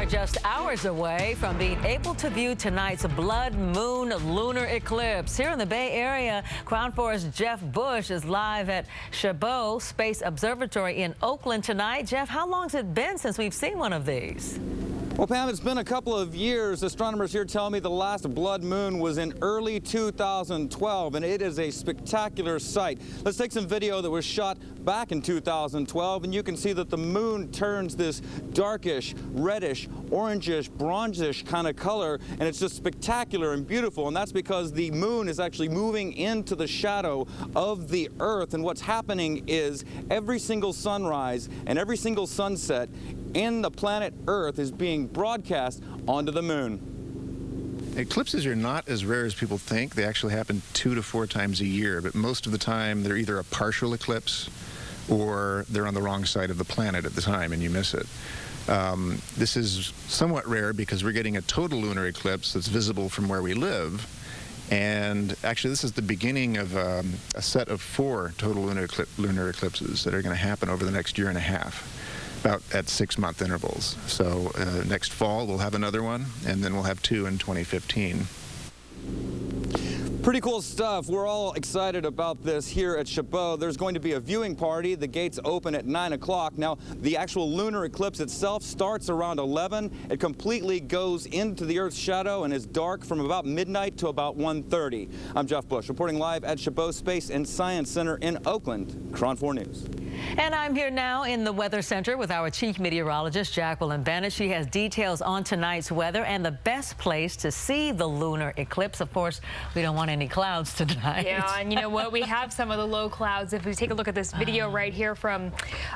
just hours away from being able to view tonight's blood moon lunar eclipse. Here in the Bay Area, Crown 4's Jeff Bush is live at Chabot Space Observatory in Oakland tonight. Jeff, how long has it been since we've seen one of these? Well, Pam, it's been a couple of years. Astronomers here tell me the last blood moon was in early 2012, and it is a spectacular sight. Let's take some video that was shot back in 2012, and you can see that the moon turns this darkish, reddish, orangish, bronzish kind of color, and it's just spectacular and beautiful. And that's because the moon is actually moving into the shadow of the Earth. And what's happening is every single sunrise and every single sunset in the planet Earth is being broadcast onto the moon. Eclipses are not as rare as people think. They actually happen 2 to 4 times a year, but most of the time they're either a partial eclipse or they're on the wrong side of the planet at the time and you miss it. This is somewhat rare because we're getting a total lunar eclipse that's visible from where we live. And actually, this is the beginning of a set of 4 total lunar eclipses that are going to happen over the next year and a half, about at 6-month intervals. So next fall, we'll have another one, and then we'll have 2 in 2015. Pretty cool stuff. We're all excited about this here at Chabot. There's going to be a viewing party. The gates open at 9 o'clock. Now, the actual lunar eclipse itself starts around 11. It completely goes into the Earth's shadow and is dark from about midnight to about 1:30. I'm Jeff Bush, reporting live at Chabot Space and Science Center in Oakland, KRON 4 News. And I'm here now in the Weather Center with our chief meteorologist, Jacqueline Bennett. She has details on tonight's weather and the best place to see the lunar eclipse. Of course, we don't want any clouds tonight. Yeah, and you know what? We have some of the low clouds. If we take a look at this video right here from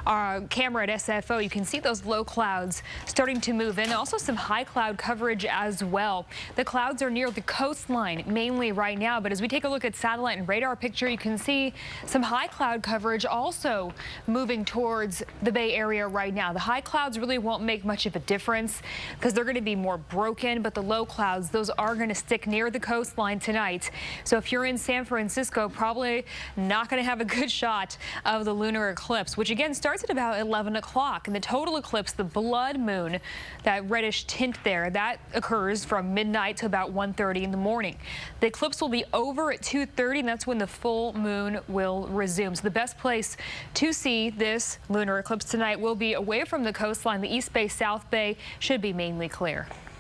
our camera at SFO, you can see those low clouds starting to move in. Also some high cloud coverage as well. The clouds are near the coastline mainly right now, but as we take a look at satellite and radar picture, you can see some high cloud coverage also moving towards the Bay Area right now. The high clouds really won't make much of a difference because they're going to be more broken, but the low clouds, those are going to stick near the coastline tonight. So if you're in San Francisco, probably not going to have a good shot of the lunar eclipse, which again starts at about 11 o'clock. And the total eclipse, the blood moon, that reddish tint there, that occurs from midnight to about 1:30 in the morning. The eclipse will be over at 2:30, and that's when the full moon will resume. So the best place to see this lunar eclipse tonight will be away from the coastline. The East Bay, South Bay should be mainly clear.